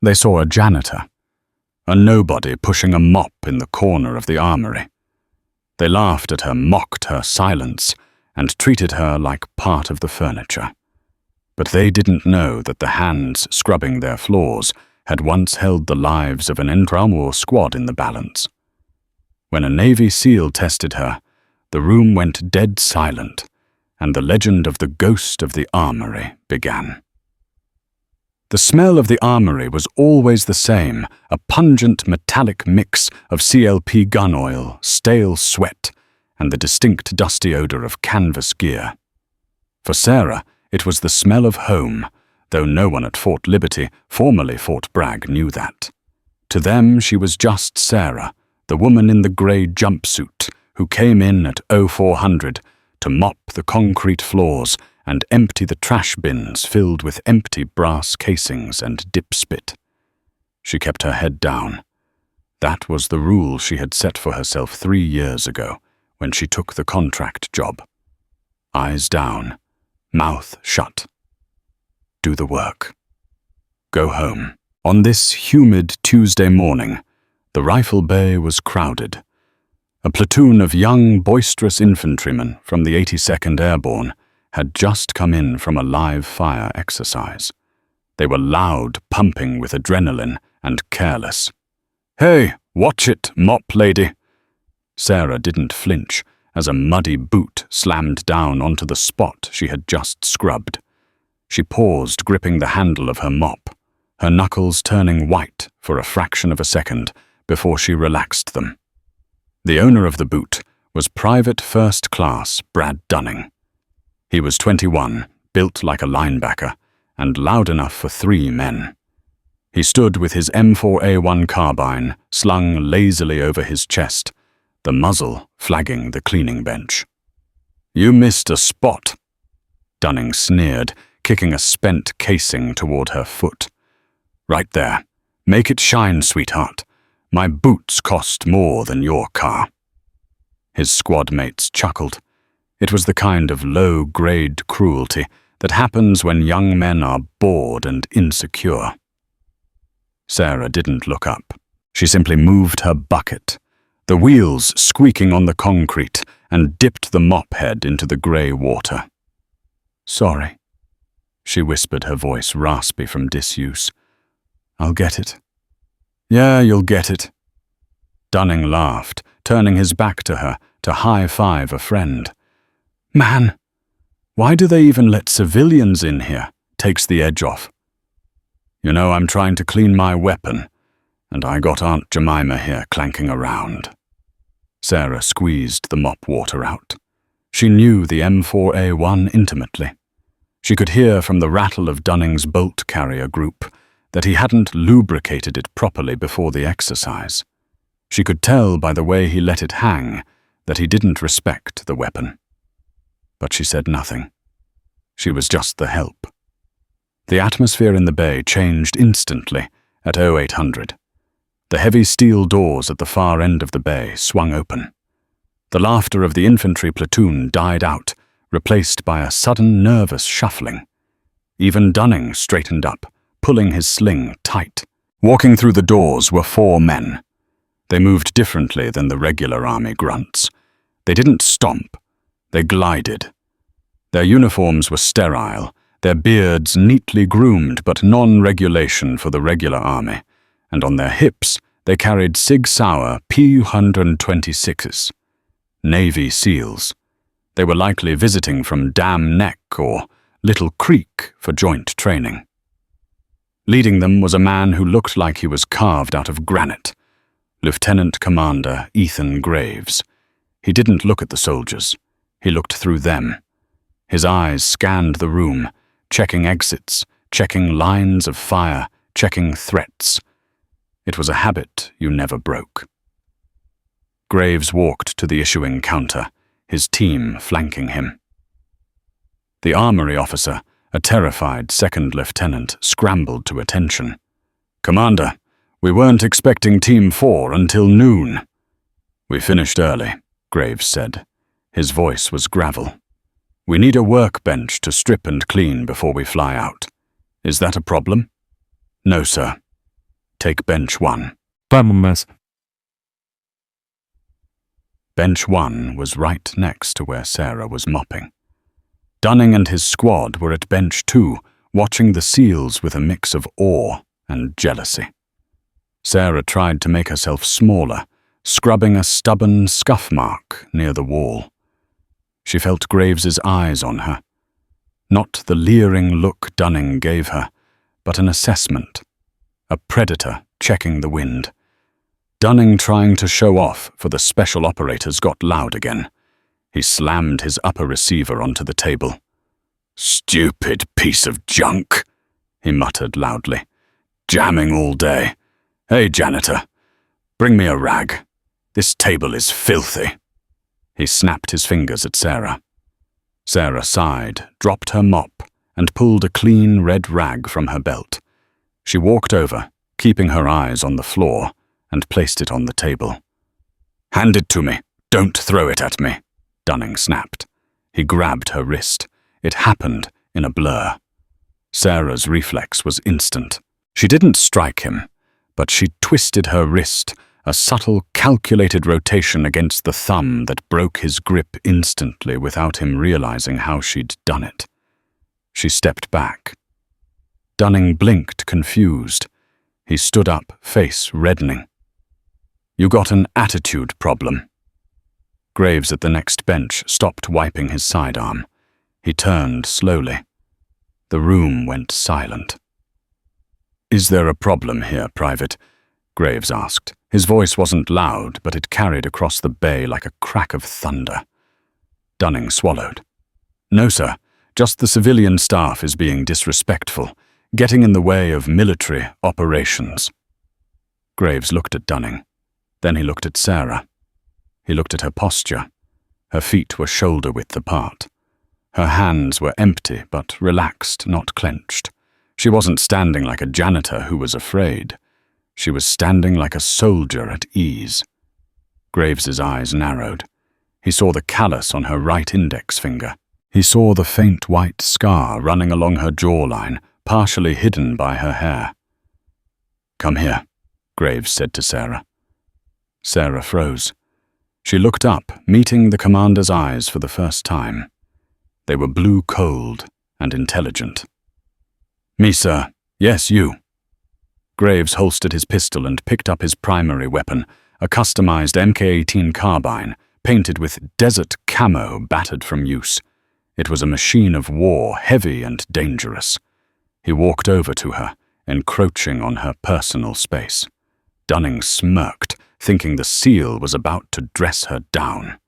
They saw a janitor, a nobody pushing a mop in the corner of the armory. They laughed at her, mocked her silence, and treated her like part of the furniture. But they didn't know that the hands scrubbing their floors had once held the lives of an intramural squad in the balance. When a Navy SEAL tested her, the room went dead silent, and the legend of the ghost of the armory began. The smell of the armory was always the same, a pungent metallic mix of CLP gun oil, stale sweat, and the distinct dusty odor of canvas gear. For Sarah, it was the smell of home, though no one at Fort Liberty, formerly Fort Bragg, knew that. To them, she was just Sarah, the woman in the grey jumpsuit, who came in at 0400 to mop the concrete floors and empty the trash bins filled with empty brass casings and dip spit. She kept her head down. That was the rule she had set for herself 3 years ago, when she took the contract job. Eyes down, mouth shut. Do the work. Go home. On this humid Tuesday morning, the rifle bay was crowded. A platoon of young, boisterous infantrymen from the 82nd Airborne had just come in from a live fire exercise. They were loud, pumping with adrenaline, and careless. "Hey, watch it, mop lady!" Sarah didn't flinch as a muddy boot slammed down onto the spot she had just scrubbed. She paused, gripping the handle of her mop, her knuckles turning white for a fraction of a second before she relaxed them. The owner of the boot was Private First Class Brad Dunning. He was 21, built like a linebacker, and loud enough for 3 men. He stood with his M4A1 carbine slung lazily over his chest, the muzzle flagging the cleaning bench. "You missed a spot," Dunning sneered, kicking a spent casing toward her foot. "Right there. Make it shine, sweetheart. My boots cost more than your car." His squad mates chuckled. It was the kind of low-grade cruelty that happens when young men are bored and insecure. Sarah didn't look up. She simply moved her bucket, the wheels squeaking on the concrete, and dipped the mop head into the grey water. "Sorry," she whispered, her voice raspy from disuse. "I'll get it." "Yeah, you'll get it." Dunning laughed, turning his back to her to high-five a friend. "Man, why do they even let civilians in here? Takes the edge off." "You know, I'm trying to clean my weapon, and I got Aunt Jemima here clanking around." Sarah squeezed the mop water out. She knew the M4A1 intimately. She could hear from the rattle of Dunning's bolt carrier group that he hadn't lubricated it properly before the exercise. She could tell by the way he let it hang that he didn't respect the weapon. But she said nothing. She was just the help. The atmosphere in the bay changed instantly at 0800. The heavy steel doors at the far end of the bay swung open. The laughter of the infantry platoon died out, replaced by a sudden nervous shuffling. Even Dunning straightened up, pulling his sling tight. Walking through the doors were 4 men. They moved differently than the regular army grunts. They didn't stomp. They glided. Their uniforms were sterile, their beards neatly groomed but non-regulation for the regular army, and on their hips they carried Sig Sauer P-126s. Navy SEALs. They were likely visiting from Dam Neck or Little Creek for joint training. Leading them was a man who looked like he was carved out of granite, Lieutenant Commander Ethan Graves. He didn't look at the soldiers. He looked through them. His eyes scanned the room, checking exits, checking lines of fire, checking threats. It was a habit you never broke. Graves walked to the issuing counter, his team flanking him. The armory officer, a terrified second lieutenant, scrambled to attention. "Commander, we weren't expecting Team 4 until noon." "We finished early," Graves said. His voice was gravel. "We need a workbench to strip and clean before we fly out. Is that a problem?" "No, sir. Take bench 1. Resemblance. Bench 1 was right next to where Sarah was mopping. Dunning and his squad were at bench 2, watching the seals with a mix of awe and jealousy. Sarah tried to make herself smaller, scrubbing a stubborn scuff mark near the wall. She felt Graves's eyes on her. Not the leering look Dunning gave her, but an assessment. A predator checking the wind. Dunning trying to show off for the special operators got loud again. He slammed his upper receiver onto the table. "Stupid piece of junk," he muttered loudly. "Jamming all day. Hey, janitor, bring me a rag. This table is filthy." He snapped his fingers at Sarah. Sarah sighed, dropped her mop, and pulled a clean red rag from her belt. She walked over, keeping her eyes on the floor, and placed it on the table. "Hand it to me. Don't throw it at me," Dunning snapped. He grabbed her wrist. It happened in a blur. Sarah's reflex was instant. She didn't strike him, but she twisted her wrist, a subtle, calculated rotation against the thumb that broke his grip instantly without him realizing how she'd done it. She stepped back. Dunning blinked, confused. He stood up, face reddening. "You got an attitude problem." Graves at the next bench stopped wiping his sidearm. He turned slowly. The room went silent. "Is there a problem here, Private?" Graves asked. His voice wasn't loud, but it carried across the bay like a crack of thunder. Dunning swallowed. "No, sir. Just the civilian staff is being disrespectful, getting in the way of military operations." Graves looked at Dunning. Then he looked at Sarah. He looked at her posture. Her feet were shoulder-width apart. Her hands were empty, but relaxed, not clenched. She wasn't standing like a janitor who was afraid. She was standing like a soldier at ease. Graves's eyes narrowed. He saw the callus on her right index finger. He saw the faint white scar running along her jawline, partially hidden by her hair. "Come here," Graves said to Sarah. Sarah froze. She looked up, meeting the commander's eyes for the first time. They were blue cold and intelligent. "Me, sir. Yes, you." Graves holstered his pistol and picked up his primary weapon, a customized MK-18 carbine, painted with desert camo battered from use. It was a machine of war, heavy and dangerous. He walked over to her, encroaching on her personal space. Dunning smirked, thinking the SEAL was about to dress her down.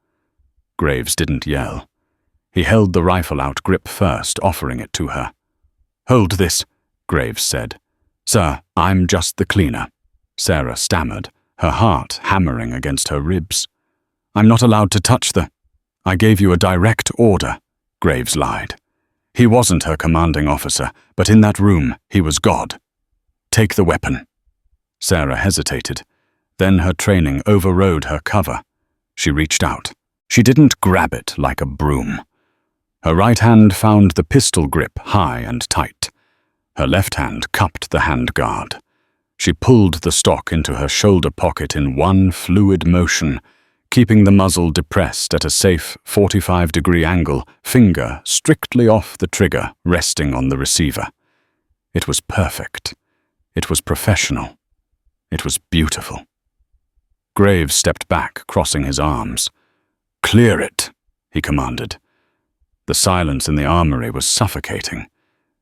Graves didn't yell. He held the rifle out grip first, offering it to her. "Hold this," Graves said. "Sir, I'm just the cleaner," Sarah stammered, her heart hammering against her ribs. "I'm not allowed to touch the—" "I gave you a direct order," Graves lied. He wasn't her commanding officer, but in that room, he was God. "Take the weapon." Sarah hesitated. Then her training overrode her cover. She reached out. She didn't grab it like a broom. Her right hand found the pistol grip high and tight. Her left hand cupped the handguard. She pulled the stock into her shoulder pocket in one fluid motion, keeping the muzzle depressed at a safe 45-degree angle, finger strictly off the trigger, resting on the receiver. It was perfect. It was professional. It was beautiful. Graves stepped back, crossing his arms. "Clear it," he commanded. The silence in the armory was suffocating.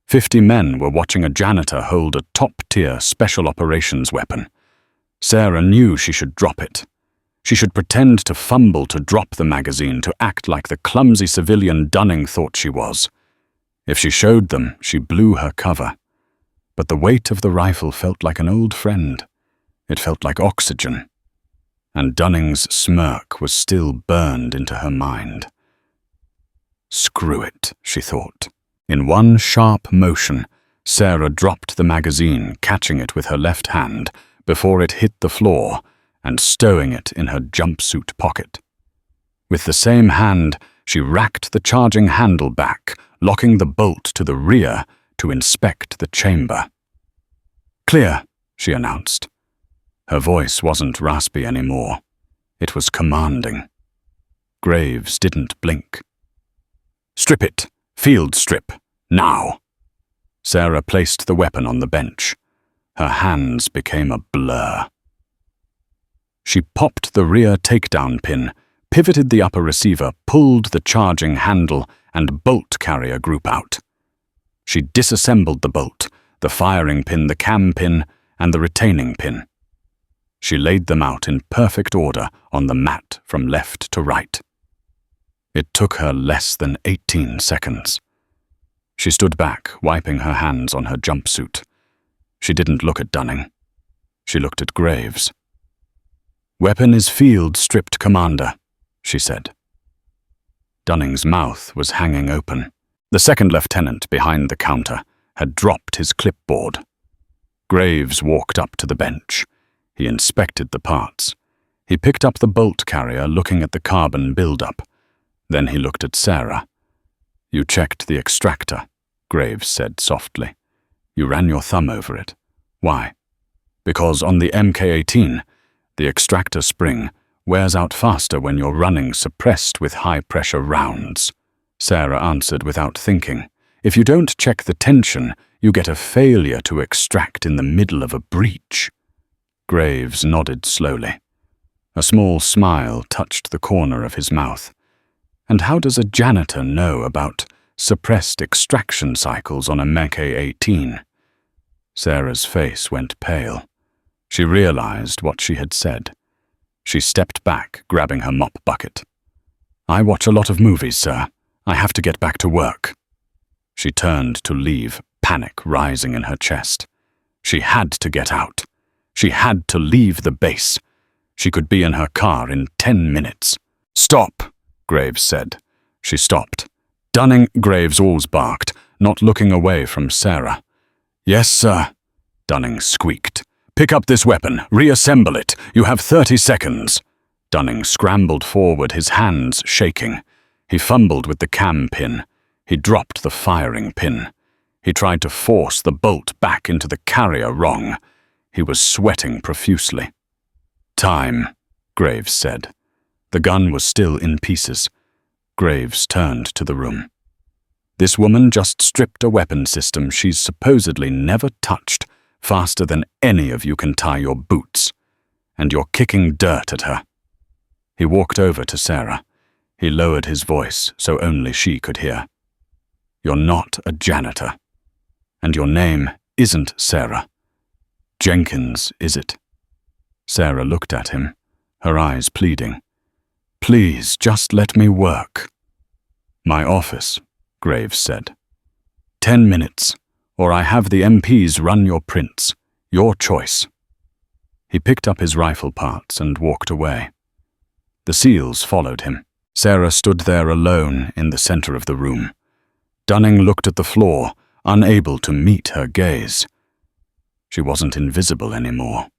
50 men were watching a janitor hold a top-tier special operations weapon. Sarah knew she should drop it. She should pretend to fumble to drop the magazine, to act like the clumsy civilian Dunning thought she was. If she showed them, she blew her cover. But the weight of the rifle felt like an old friend. It felt like oxygen. And Dunning's smirk was still burned into her mind. Screw it, she thought. In one sharp motion, Sarah dropped the magazine, catching it with her left hand before it hit the floor and stowing it in her jumpsuit pocket. With the same hand, she racked the charging handle back, locking the bolt to the rear to inspect the chamber. "Clear," she announced. Her voice wasn't raspy anymore. It was commanding. Graves didn't blink. "Strip it! Field strip! Now!" Sarah placed the weapon on the bench. Her hands became a blur. She popped the rear takedown pin, pivoted the upper receiver, pulled the charging handle and bolt carrier group out. She disassembled the bolt, the firing pin, the cam pin, and the retaining pin. She laid them out in perfect order on the mat from left to right. It took her less than 18 seconds. She stood back, wiping her hands on her jumpsuit. She didn't look at Dunning. She looked at Graves. "Weapon is field stripped, Commander," she said. Dunning's mouth was hanging open. The second lieutenant behind the counter had dropped his clipboard. Graves walked up to the bench. He inspected the parts. He picked up the bolt carrier, looking at the carbon buildup. Then he looked at Sarah. "You checked the extractor," Graves said softly. "You ran your thumb over it. Why?" "Because on the Mk18, the extractor spring wears out faster when you're running suppressed with high-pressure rounds," Sarah answered without thinking. "If you don't check the tension, you get a failure to extract in the middle of a breach." Graves nodded slowly. A small smile touched the corner of his mouth. "And how does a janitor know about suppressed extraction cycles on a Mk18? Sarah's face went pale. She realized what she had said. She stepped back, grabbing her mop bucket. "I watch a lot of movies, sir. I have to get back to work." She turned to leave, panic rising in her chest. She had to get out. She had to leave the base. She could be in her car in 10 minutes. "Stop," Graves said. She stopped. Dunning, Graves always barked, not looking away from Sarah. "Yes, sir," Dunning squeaked. "Pick up this weapon. Reassemble it. You have 30 seconds. Dunning scrambled forward, his hands shaking. He fumbled with the cam pin. He dropped the firing pin. He tried to force the bolt back into the carrier wrong. He was sweating profusely. "Time," Graves said. The gun was still in pieces. Graves turned to the room. "This woman just stripped a weapon system she's supposedly never touched faster than any of you can tie your boots. And you're kicking dirt at her." He walked over to Sarah. He lowered his voice so only she could hear. "You're not a janitor. And your name isn't Sarah. Jenkins, is it?" Sarah looked at him, her eyes pleading. "Please, just let me work." "My office," Graves said. 10 minutes, or I have the MPs run your prints. Your choice." He picked up his rifle parts and walked away. The SEALs followed him. Sarah stood there alone in the center of the room. Dunning looked at the floor, unable to meet her gaze. She wasn't invisible anymore.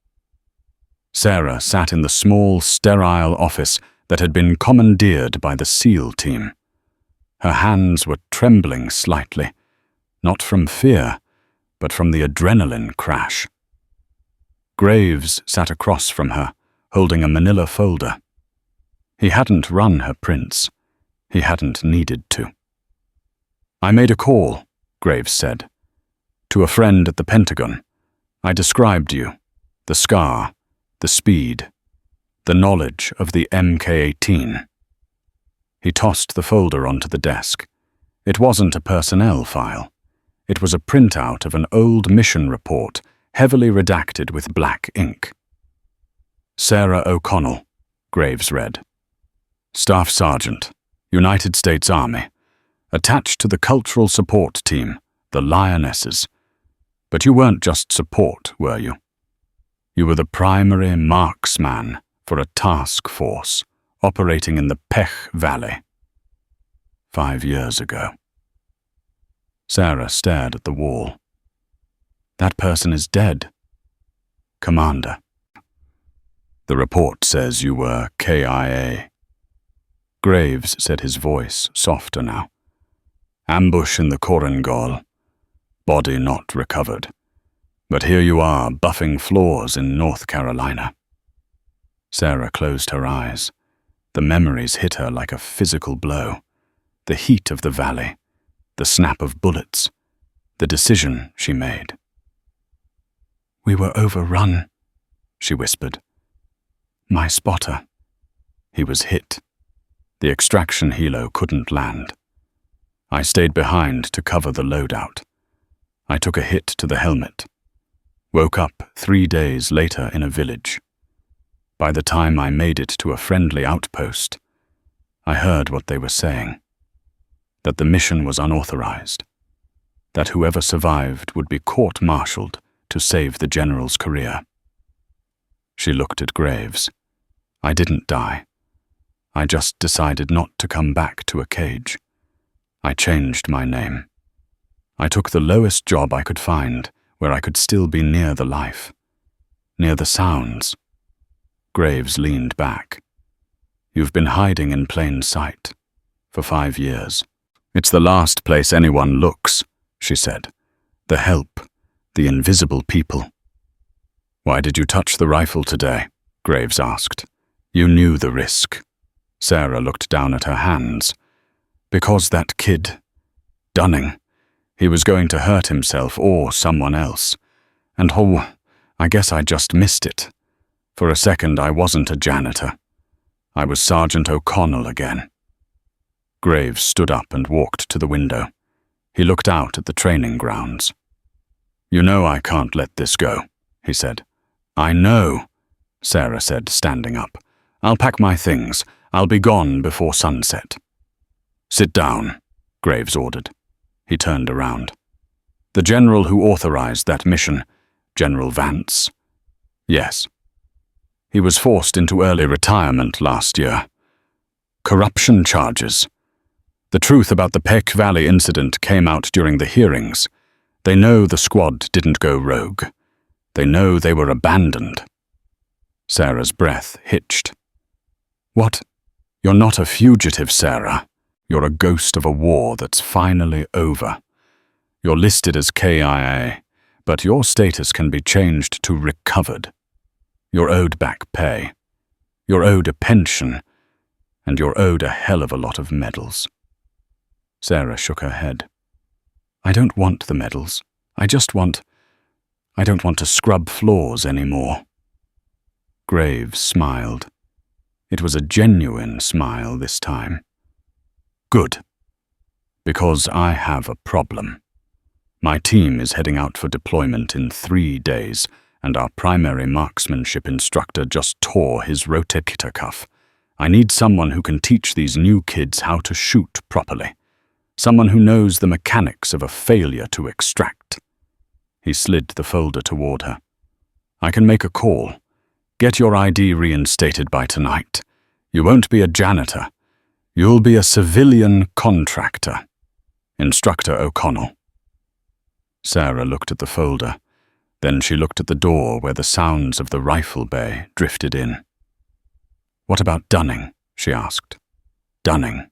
Sarah sat in the small, sterile office that had been commandeered by the SEAL team. Her hands were trembling slightly, not from fear, but from the adrenaline crash. Graves sat across from her, holding a manila folder. He hadn't run her prints. He hadn't needed to. "I made a call," Graves said, "to a friend at the Pentagon. I described you, the scar, the speed, the knowledge of the Mk18. He tossed the folder onto the desk. It wasn't a personnel file. It was a printout of an old mission report, heavily redacted with black ink. "Sarah O'Connell," Graves read. "Staff Sergeant, United States Army, attached to the Cultural Support Team, the Lionesses. But you weren't just support, were you? You were the primary marksman for a task force operating in the Pech Valley. 5 years ago." Sarah stared at the wall. "That person is dead." "Commander. The report says you were KIA. Graves said, his voice softer now. "Ambush in the Korengol. Body not recovered. But here you are, buffing floors in North Carolina. Sarah closed her eyes. The memories hit her like a physical blow. The heat of the valley, the snap of bullets, the decision she made. "We were overrun," she whispered. "My spotter. He was hit. The extraction helo couldn't land. I stayed behind to cover the loadout. I took a hit to the helmet. Woke up 3 days later in a village. By the time I made it to a friendly outpost, I heard what they were saying. That the mission was unauthorized. That whoever survived would be court-martialed to save the general's career." She looked at Graves. "I didn't die. I just decided not to come back to a cage. I changed my name. I took the lowest job I could find, where I could still be near the life, near the sounds." Graves leaned back. "You've been hiding in plain sight for 5 years. It's the last place anyone looks," she said. "The help, the invisible people." "Why did you touch the rifle today?" Graves asked. "You knew the risk." Sarah looked down at her hands. "Because that kid, Dunning, he was going to hurt himself or someone else. And I guess I just missed it. For a second I wasn't a janitor. I was Sergeant O'Connell again." Graves stood up and walked to the window. He looked out at the training grounds. "You know I can't let this go," he said. "I know," Sarah said, standing up. "I'll pack my things. I'll be gone before sunset." "Sit down," Graves ordered. He turned around. "The general who authorized that mission, General Vance?" "Yes. He was forced into early retirement last year. Corruption charges. The truth about the Peck Valley incident came out during the hearings. They know the squad didn't go rogue. They know they were abandoned." Sarah's breath hitched. "What? You're not a fugitive, Sarah. You're a ghost of a war that's finally over. You're listed as KIA, but your status can be changed to recovered. You're owed back pay. You're owed a pension, and you're owed a hell of a lot of medals." Sarah shook her head. "I don't want the medals. I don't want to scrub floors anymore." Graves smiled. It was a genuine smile this time. "Good. Because I have a problem. My team is heading out for deployment in 3 days, and our primary marksmanship instructor just tore his rotator cuff. I need someone who can teach these new kids how to shoot properly. Someone who knows the mechanics of a failure to extract." He slid the folder toward her. "I can make a call. Get your ID reinstated by tonight. You won't be a janitor. You'll be a civilian contractor. Instructor O'Connell." Sarah looked at the folder. Then she looked at the door where the sounds of the rifle bay drifted in. "What about Dunning?" she asked. "Dunning."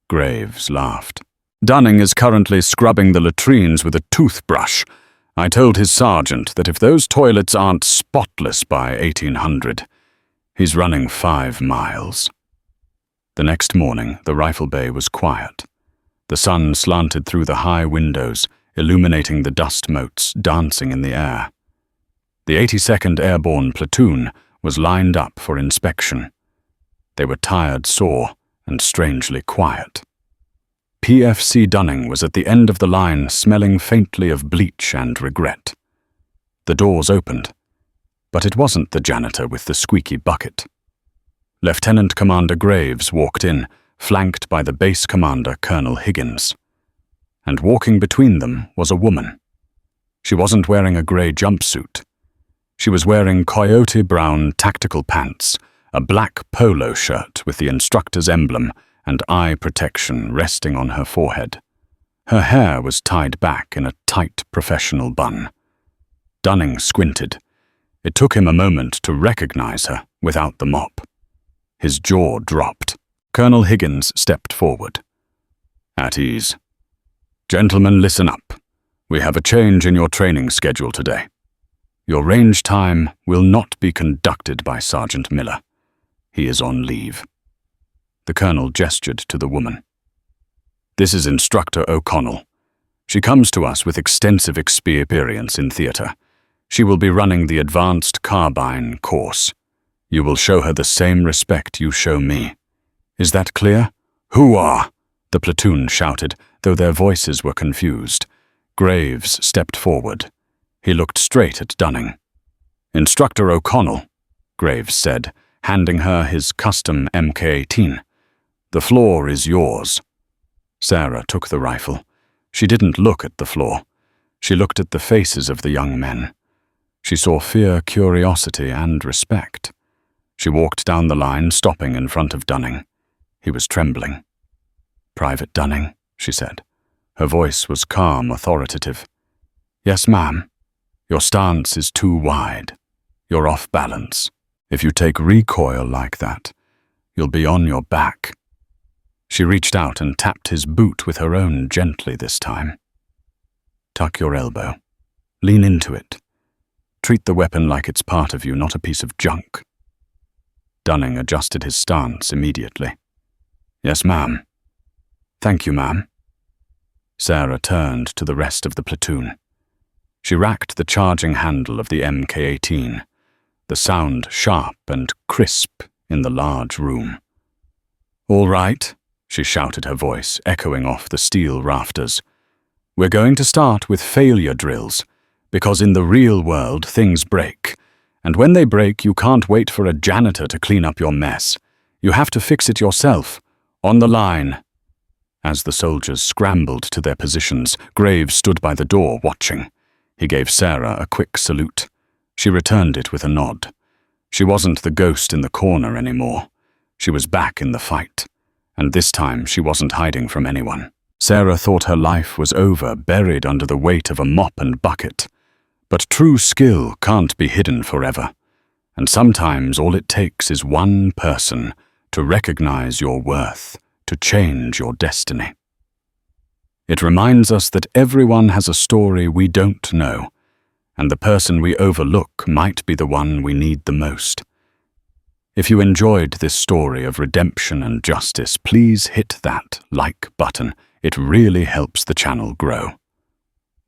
Graves laughed. "Dunning is currently scrubbing the latrines with a toothbrush. I told his sergeant that if those toilets aren't spotless by 1800, he's running 5 miles. The next morning, the rifle bay was quiet. The sun slanted through the high windows, illuminating the dust motes dancing in the air. The 82nd Airborne Platoon was lined up for inspection. They were tired, sore, and strangely quiet. PFC Dunning was at the end of the line, smelling faintly of bleach and regret. The doors opened, but it wasn't the janitor with the squeaky bucket. Lieutenant Commander Graves walked in, flanked by the base commander, Colonel Higgins. And walking between them was a woman. She wasn't wearing a grey jumpsuit. She was wearing coyote brown tactical pants, a black polo shirt with the instructor's emblem, and eye protection resting on her forehead. Her hair was tied back in a tight professional bun. Dunning squinted. It took him a moment to recognize her without the mop. His jaw dropped. Colonel Higgins stepped forward. "At ease. Gentlemen, listen up. We have a change in your training schedule today. Your range time will not be conducted by Sergeant Miller. He is on leave." The colonel gestured to the woman. "This is Instructor O'Connell. She comes to us with extensive experience in theater. She will be running the Advanced Carbine course. You will show her the same respect you show me. Is that clear?" "Hooah!" the platoon shouted, though their voices were confused. Graves stepped forward. He looked straight at Dunning. "Instructor O'Connell," Graves said, handing her his custom Mk-18. "The floor is yours." Sarah took the rifle. She didn't look at the floor. She looked at the faces of the young men. She saw fear, curiosity, and respect. She walked down the line, stopping in front of Dunning. He was trembling. "Private Dunning," she said. Her voice was calm, authoritative. "Yes, ma'am. Your stance is too wide. You're off balance. If you take recoil like that, you'll be on your back." She reached out and tapped his boot with her own gently this time. "Tuck your elbow. Lean into it. Treat the weapon like it's part of you, not a piece of junk." Dunning adjusted his stance immediately. "Yes, ma'am." "Thank you, ma'am." Sarah turned to the rest of the platoon. She racked the charging handle of the Mk-18, the sound sharp and crisp in the large room. "All right," she shouted, her voice echoing off the steel rafters. "We're going to start with failure drills, because in the real world things break, and when they break you can't wait for a janitor to clean up your mess. You have to fix it yourself, on the line." As the soldiers scrambled to their positions, Graves stood by the door watching. He gave Sarah a quick salute. She returned it with a nod. She wasn't the ghost in the corner anymore. She was back in the fight, and this time she wasn't hiding from anyone. Sarah thought her life was over, buried under the weight of a mop and bucket. But true skill can't be hidden forever, and sometimes all it takes is one person to recognize your worth, to change your destiny. It reminds us that everyone has a story we don't know, and the person we overlook might be the one we need the most. If you enjoyed this story of redemption and justice, please hit that like button. It really helps the channel grow.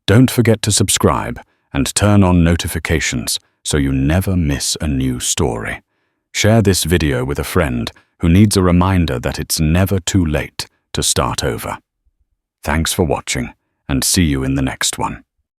Don't forget to subscribe and turn on notifications so you never miss a new story. Share this video with a friend who needs a reminder that it's never too late to start over. Thanks for watching, and see you in the next one.